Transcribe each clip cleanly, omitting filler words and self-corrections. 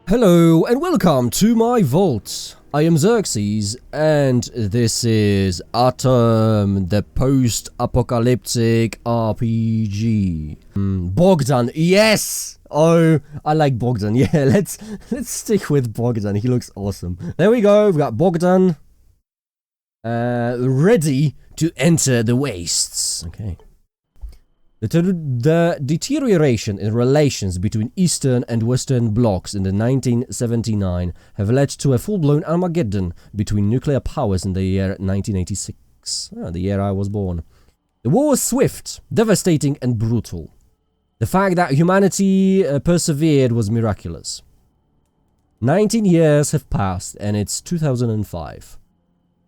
Hello and welcome to my vault. I am Xerxes and this is A.T.O.M, the post-apocalyptic RPG. Bogdan, yes! Oh, I like Bogdan. Yeah, let's stick with Bogdan. He looks awesome. There we go. We've got Bogdan ready to enter the wastes. Okay. The deterioration in relations between Eastern and Western blocs in the 1979 have led to a full-blown Armageddon between nuclear powers in the year 1986, the year I was born. The war was swift, devastating and brutal. The fact that humanity persevered was miraculous. 19 years have passed and it's 2005.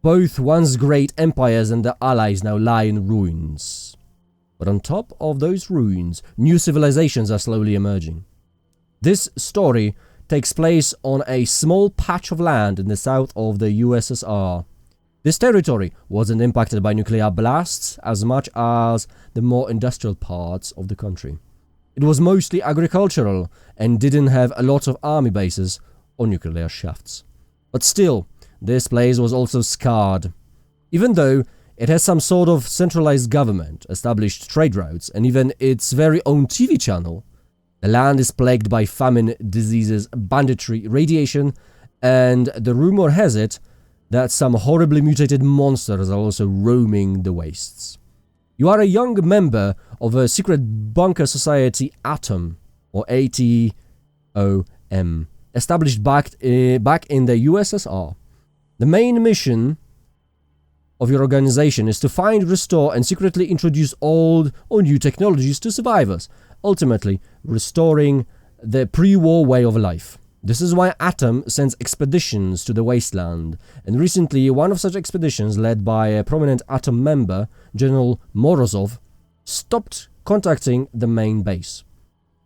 Both once great empires and their allies now lie in ruins. But on top of those ruins, new civilizations are slowly emerging. This story takes place on a small patch of land in the south of the USSR. This territory wasn't impacted by nuclear blasts as much as the more industrial parts of the country. It was mostly agricultural and didn't have a lot of army bases or nuclear shafts. But still, this place was also scarred. Even though it has some sort of centralized government, established trade routes, and even its very own TV channel, the land is plagued by famine, diseases, banditry, radiation, and the rumor has it that some horribly mutated monsters are also roaming the wastes. You are a young member of a secret bunker society A.T.O.M, or A.T.O.M, established back in the USSR. The main mission of your organization is to find, restore, and secretly introduce old or new technologies to survivors, ultimately restoring the pre-war way of life. This is why A.T.O.M sends expeditions to the wasteland, and recently one of such expeditions, led by a prominent A.T.O.M member, General Morozov, stopped contacting the main base.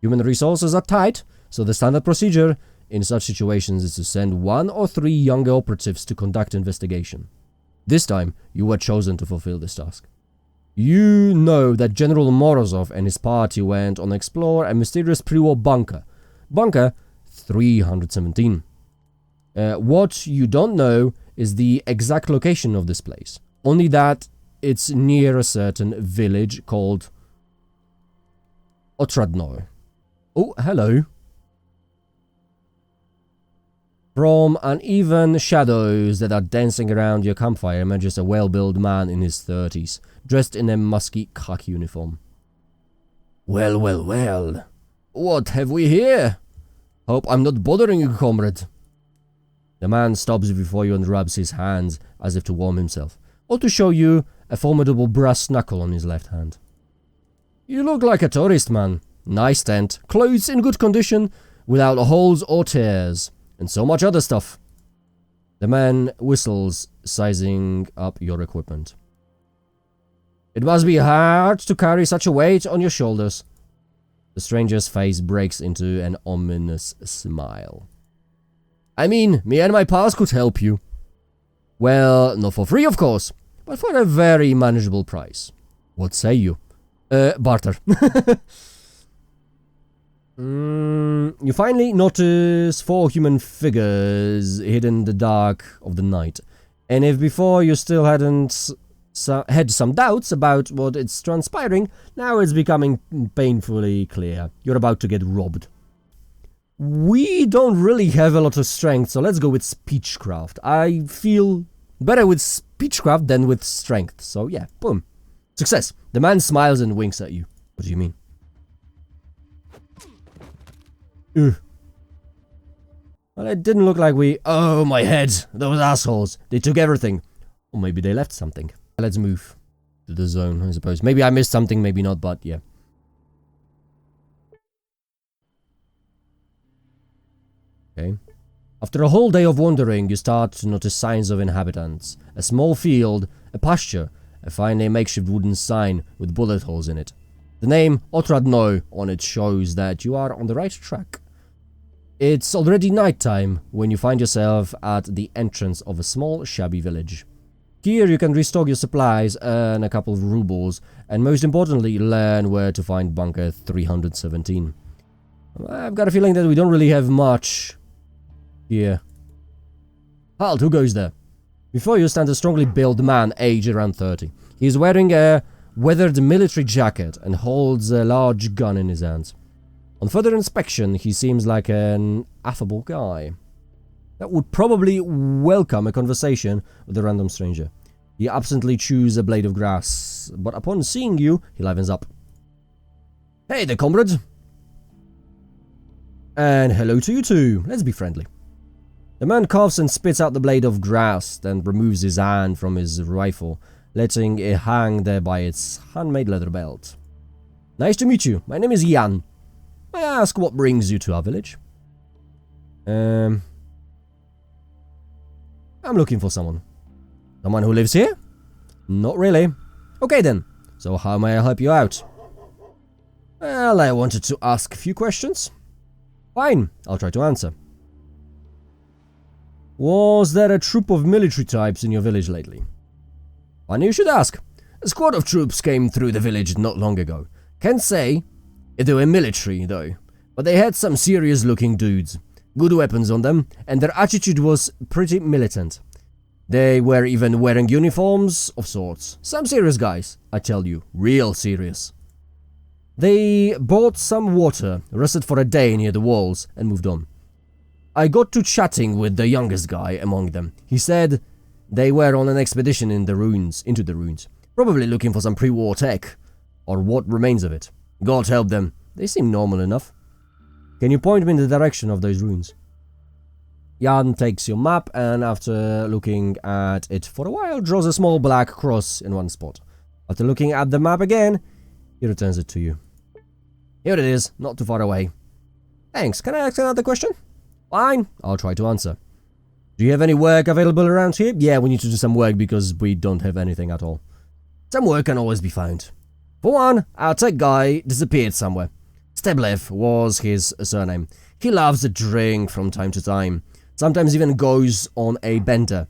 Human resources are tight, so the standard procedure in such situations is to send 1 or 3 younger operatives to conduct investigation. This time, you were chosen to fulfill this task. You know that General Morozov and his party went on to explore a mysterious pre-war bunker. Bunker 317. What you don't know is the exact location of this place. Only that it's near a certain village called Otradno. Oh, hello. From uneven shadows that are dancing around your campfire emerges a well-built man in his 30s, dressed in a musky khaki uniform. Well, well, well. What have we here? Hope I'm not bothering you, comrade. The man stops before you and rubs his hands as if to warm himself, or to show you a formidable brass knuckle on his left hand. You look like a tourist, man. Nice tent, clothes in good condition, without holes or tears. And so much other stuff. The man whistles, sizing up your equipment. It must be hard to carry such a weight on your shoulders. The stranger's face breaks into an ominous smile. I mean, me and my pals could help you. Well, not for free, of course, but for a very manageable price. What say you? Barter. You finally notice 4 human figures hidden in the dark of the night. And if before you still had some doubts about what it's transpiring, now it's becoming painfully clear. You're about to get robbed. We don't really have a lot of strength, so let's go with speechcraft. I feel better with speechcraft than with strength, so yeah, boom. Success. The man smiles and winks at you. What do you mean? Well, it didn't look like we... Oh, my head! Those assholes! They took everything. Or maybe they left something. Let's move to the zone, I suppose. Maybe I missed something, maybe not, but yeah. Okay. After a whole day of wandering, you start to notice signs of inhabitants. A small field, a pasture, a finely makeshift wooden sign with bullet holes in it. The name Otradno on it shows that you are on the right track. It's already nighttime when you find yourself at the entrance of a small, shabby village. Here you can restock your supplies, earn a couple of rubles, and most importantly, learn where to find bunker 317. I've got a feeling that we don't really have much Here. Halt, who goes there? Before you stands a strongly built man, aged around 30. He is wearing a weathered military jacket and holds a large gun in his hands. On further inspection, he seems like an affable guy that would probably welcome a conversation with a random stranger. He absently chews a blade of grass, but upon seeing you, he livens up. Hey there, comrade! And hello to you too. Let's be friendly. The man coughs and spits out the blade of grass, then removes his hand from his rifle, letting it hang there by its handmade leather belt. Nice to meet you. My name is Jan. May I ask what brings you to our village? I'm looking for someone. Someone who lives here? Not really. Okay then. So how may I help you out? Well, I wanted to ask a few questions. Fine, I'll try to answer. Was there a troop of military types in your village lately? Funny you should ask. A squad of troops came through the village not long ago. Can't say if they were military, though, but they had some serious looking dudes. Good weapons on them, and their attitude was pretty militant. They were even wearing uniforms of sorts. Some serious guys, I tell you, real serious. They bought some water, rested for a day near the walls, and moved on. I got to chatting with the youngest guy among them. He said they were on an expedition into the ruins, probably looking for some pre-war tech, or what remains of it. God help them, they seem normal enough. Can you point me in the direction of those ruins? Jan takes your map and after looking at it for a while, draws a small black cross in one spot. After looking at the map again, he returns it to you. Here it is, not too far away. Thanks, can I ask another question? Fine, I'll try to answer. Do you have any work available around here? Yeah, we need to do some work because we don't have anything at all. Some work can always be found. For one, our tech guy disappeared somewhere. Steblev was his surname. He loves to drink from time to time. Sometimes even goes on a bender.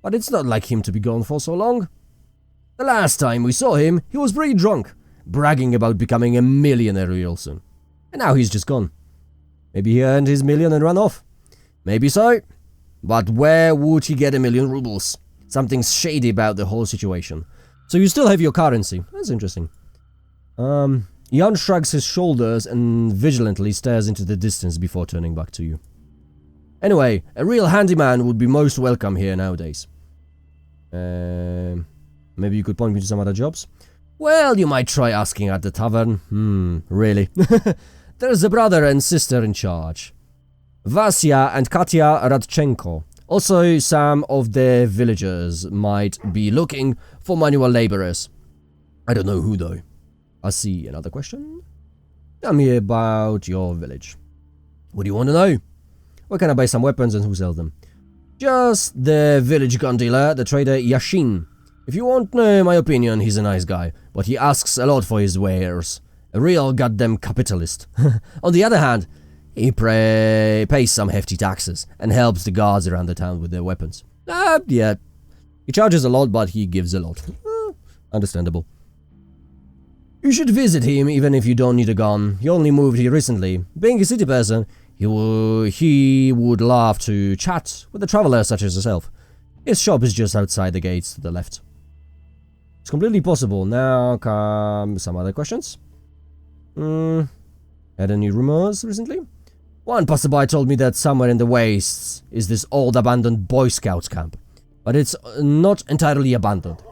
But it's not like him to be gone for so long. The last time we saw him, he was pretty drunk, bragging about becoming a millionaire real soon. And now he's just gone. Maybe he earned his million and ran off. Maybe so. But where would he get 1,000,000 rubles? Something's shady about the whole situation. So you still have your currency. That's interesting. Jan shrugs his shoulders and vigilantly stares into the distance before turning back to you. Anyway, a real handyman would be most welcome here nowadays. Maybe you could point me to some other jobs? Well, you might try asking at the tavern. Really? There's a brother and sister in charge. Vasya and Katya Radchenko. Also, some of the villagers might be looking for manual laborers. I don't know who though. I see another question. Tell me about your village. What do you want to know? Where can I buy some weapons and who sells them? Just the village gun dealer, the trader Yashin. If you want to know my opinion, he's a nice guy, but he asks a lot for his wares. A real goddamn capitalist. On the other hand, he pays some hefty taxes and helps the guards around the town with their weapons. Yeah. He charges a lot, but he gives a lot. Understandable. You should visit him even if you don't need a gun. He only moved here recently. Being a city person, he would love to chat with a traveler such as yourself. His shop is just outside the gates to the left. It's completely possible. Now come some other questions. Had any rumors recently? One passerby told me that somewhere in the wastes is this old abandoned Boy Scouts camp. But it's not entirely abandoned.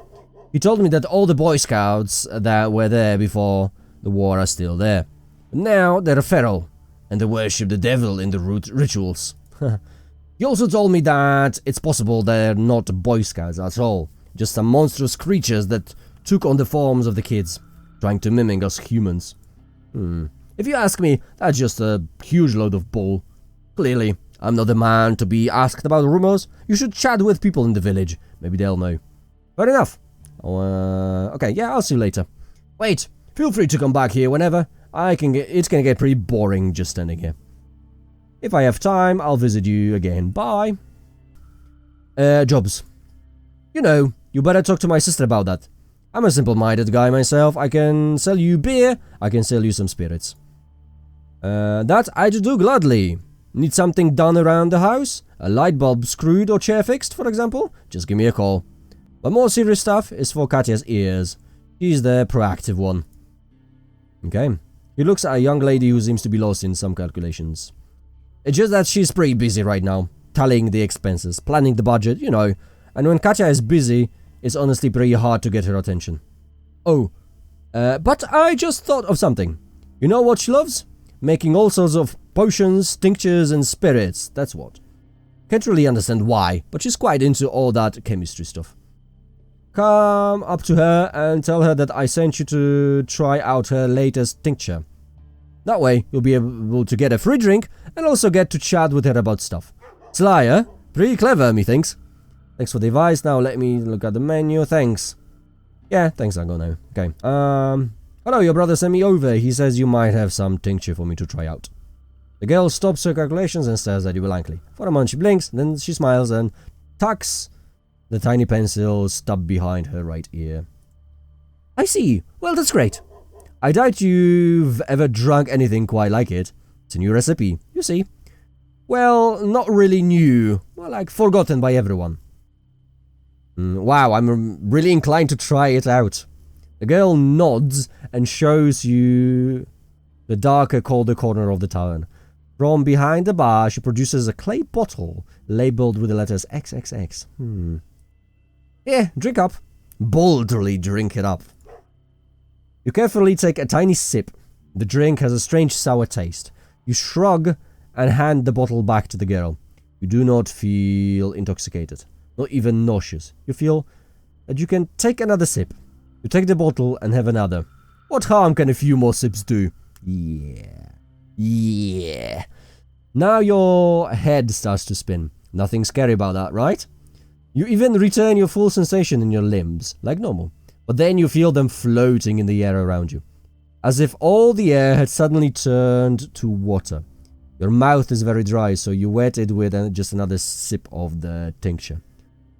He told me that all the Boy Scouts that were there before the war are still there. But now they're feral, and they worship the devil in the rituals. He also told me that it's possible they're not Boy Scouts at all, just some monstrous creatures that took on the forms of the kids, trying to mimic us humans. If you ask me, that's just a huge load of bull. Clearly, I'm not the man to be asked about rumors. You should chat with people in the village. Maybe they'll know. Fair enough. Okay, yeah, I'll see you later. Wait, feel free to come back here whenever. It's gonna get pretty boring just standing here. If I have time, I'll visit you again. Bye. Jobs. You know, you better talk to my sister about that. I'm a simple-minded guy myself. I can sell you beer. I can sell you some spirits. That I do gladly. Need something done around the house? A light bulb screwed or chair fixed, for example? Just give me a call. But more serious stuff is for Katya's ears. She's the proactive one. Okay. He looks at a young lady who seems to be lost in some calculations. It's just that she's pretty busy right now, tallying the expenses, planning the budget, you know. And when Katya is busy, it's honestly pretty hard to get her attention. Oh, but I just thought of something. You know what she loves? Making all sorts of potions, tinctures, and spirits, that's what. Can't really understand why, but she's quite into all that chemistry stuff. Come up to her and tell her that I sent you to try out her latest tincture. That way, you'll be able to get a free drink and also get to chat with her about stuff. Sly, eh? Pretty clever, methinks. Thanks for the advice. Now let me look at the menu. Thanks. Yeah, thanks, I'll go now. Okay. Hello, your brother sent me over. He says you might have some tincture for me to try out. The girl stops her calculations and stares at you blankly. For a moment she blinks, then she smiles and tucks the tiny pencil stubbed behind her right ear. I see. Well, that's great. I doubt you've ever drunk anything quite like it. It's a new recipe, you see. Well, not really new. Well, like, forgotten by everyone. Wow, I'm really inclined to try it out. The girl nods and shows you the darker, colder corner of the tavern. From behind the bar, she produces a clay bottle labeled with the letters XXX. Yeah, drink up. Boldly drink it up. You carefully take a tiny sip. The drink has a strange sour taste. You shrug and hand the bottle back to the girl. You do not feel intoxicated, not even nauseous. You feel that you can take another sip. You take the bottle and have another. What harm can a few more sips do? Yeah. Now your head starts to spin. Nothing scary about that, right? You even return your full sensation in your limbs, like normal. But then you feel them floating in the air around you. As if all the air had suddenly turned to water. Your mouth is very dry, so you wet it with just another sip of the tincture.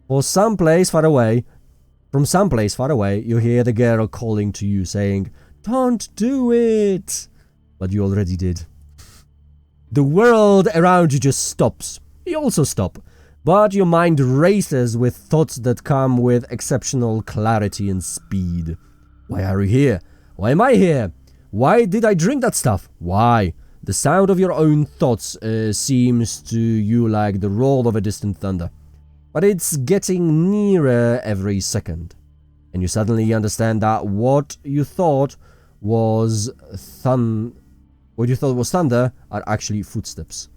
From someplace far away, you hear the girl calling to you, saying, "Don't do it!" But you already did. The world around you just stops. You also stop. But your mind races with thoughts that come with exceptional clarity and speed. Why are you here? Why am I here? Why did I drink that stuff? Why? The sound of your own thoughts seems to you like the roll of a distant thunder. But it's getting nearer every second. And you suddenly understand that what you thought was thunder are actually footsteps.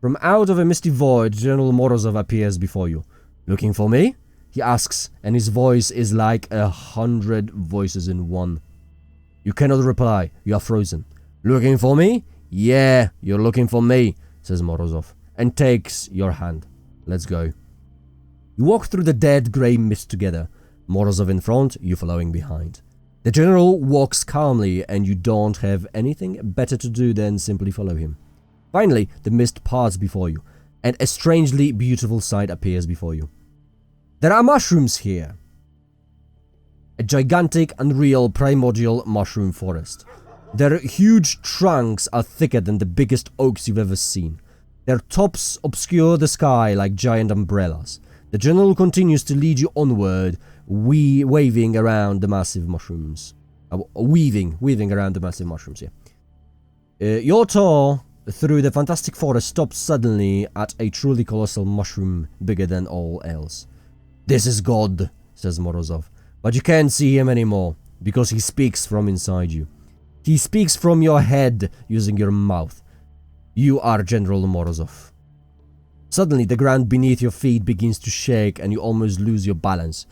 From out of a misty void, General Morozov appears before you. Looking for me? He asks, and his voice is like 100 voices in one. You cannot reply. You are frozen. Looking for me? Yeah, you're looking for me, says Morozov, and takes your hand. Let's go. You walk through the dead grey mist together. Morozov in front, you following behind. The general walks calmly, and you don't have anything better to do than simply follow him. Finally, the mist parts before you, and a strangely beautiful sight appears before you. There are mushrooms here. A gigantic, unreal, primordial mushroom forest. Their huge trunks are thicker than the biggest oaks you've ever seen. Their tops obscure the sky like giant umbrellas. The general continues to lead you onward, waving around the massive mushrooms. Weaving around the massive mushrooms, yeah. Your tour through the fantastic forest stops suddenly at a truly colossal mushroom bigger than all else. This is God, says Morozov, but you can't see him anymore, because he speaks from inside you. He speaks from your head using your mouth. You are General Morozov. Suddenly, the ground beneath your feet begins to shake and you almost lose your balance.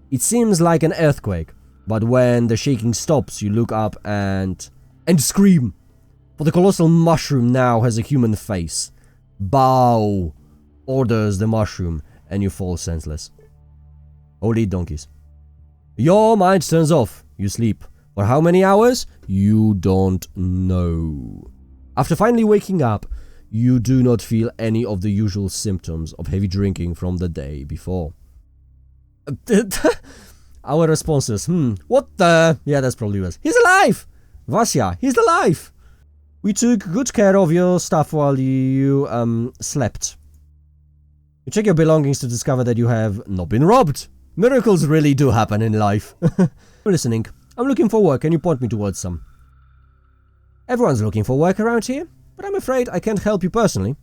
It seems like an earthquake, but when the shaking stops, you look up and scream. For the colossal mushroom now has a human face. Bow, orders the mushroom, and you fall senseless. Holy donkeys. Your mind turns off. You sleep. For how many hours? You don't know. After finally waking up, you do not feel any of the usual symptoms of heavy drinking from the day before. Our responses, what the? Yeah, that's probably worse. He's alive! Vasya, he's alive! We took good care of your stuff while you, slept. You check your belongings to discover that you have not been robbed. Miracles really do happen in life. Listening. I'm looking for work. Can you point me towards some? Everyone's looking for work around here, but I'm afraid I can't help you personally.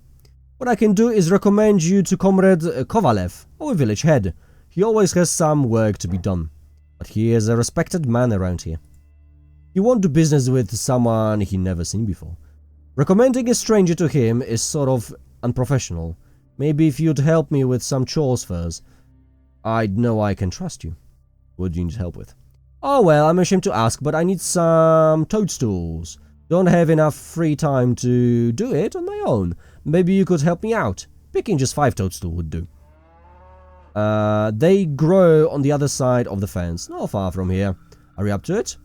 What I can do is recommend you to Comrade Kovalev, our village head. He always has some work to be done, but he is a respected man around here. You won't do business with someone he never seen before. Recommending a stranger to him is sort of unprofessional. Maybe if you'd help me with some chores first, I'd know I can trust you. What do you need help with? Oh well, I'm ashamed to ask, but I need some toadstools. Don't have enough free time to do it on my own. Maybe you could help me out. Picking just 5 toadstools would do. They grow on the other side of the fence, not far from here. Are you up to it?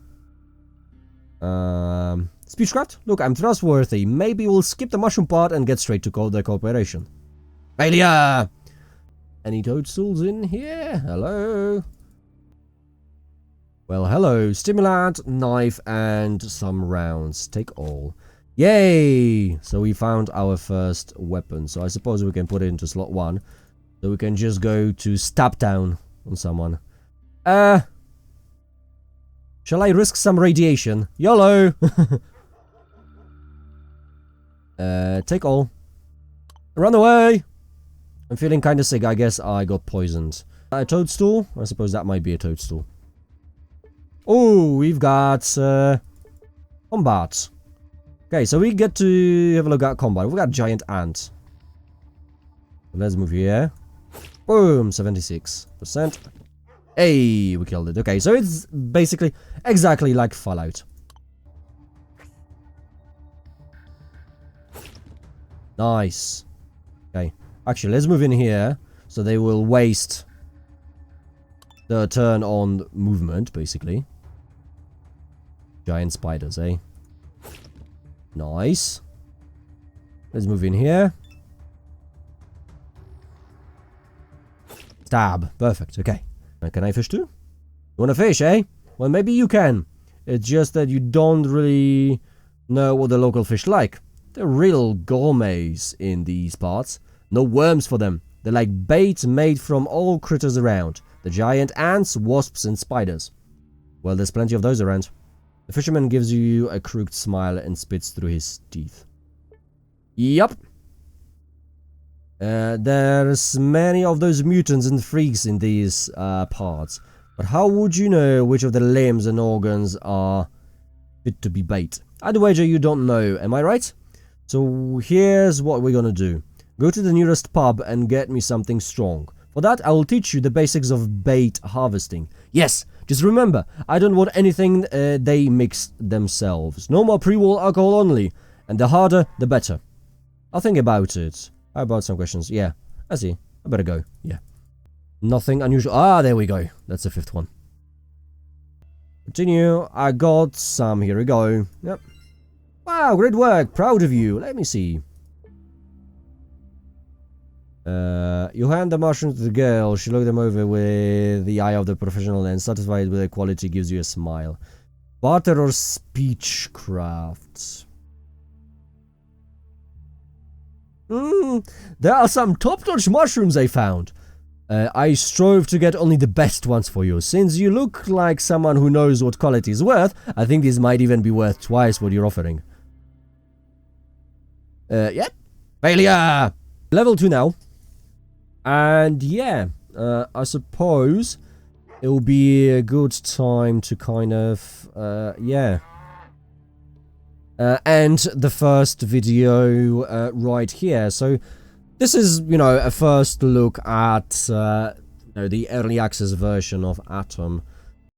Speechcraft? Look, I'm trustworthy. Maybe we'll skip the mushroom part and get straight to the cooperation. Failure! Any toadstools in here? Hello? Well, hello. Stimulant, knife, and some rounds. Take all. Yay! So we found our first weapon. So I suppose we can put it into slot 1. So we can just go to stab down on someone. Shall I risk some radiation? YOLO! Take all. Run away! I'm feeling kind of sick. I guess I got poisoned. A toadstool? I suppose that might be a toadstool. Oh, we've got combat. Okay, so we get to have a look at combat. We've got a giant ant. Let's move here. Boom, 76%. Hey, we killed it. Okay, so it's basically exactly like Fallout. Nice. Okay, actually, let's move in here so they will waste the turn on movement, basically. Giant spiders, eh? Nice. Let's move in here. Stab. Perfect. Okay. Can I fish too? You wanna fish, eh? Well, maybe you can. It's just that you don't really know what the local fish like. They're real gourmets in these parts. No worms for them. They're like bait made from all critters around. The giant ants, wasps, and spiders. Well, there's plenty of those around. The fisherman gives you a crooked smile and spits through his teeth. Yup. There's many of those mutants and freaks in these parts. But how would you know which of the limbs and organs are fit to be bait? I'd wager you don't know, am I right? So here's what we're gonna do. Go to the nearest pub and get me something strong. For that, I will teach you the basics of bait harvesting. Yes, just remember, I don't want anything they mix themselves. No more pre-war alcohol only. And the harder, the better. I'll think about it. How about some questions? Yeah, I see. I better go. Yeah. Nothing unusual. Ah, there we go. That's the 5th one. Continue. I got some. Here we go. Yep. Wow, great work. Proud of you. Let me see. You hand the mushroom to the girl. She looked them over with the eye of the professional and, satisfied with their quality, gives you a smile. Barter or speechcraft? There are some top-notch mushrooms I found. I strove to get only the best ones for you. Since you look like someone who knows what quality is worth, I think these might even be worth twice what you're offering. Yep. Failure! Level 2 now. And yeah, I suppose it will be a good time to kind of, end the first video right here. So this is, a first look at the early access version of A.T.O.M.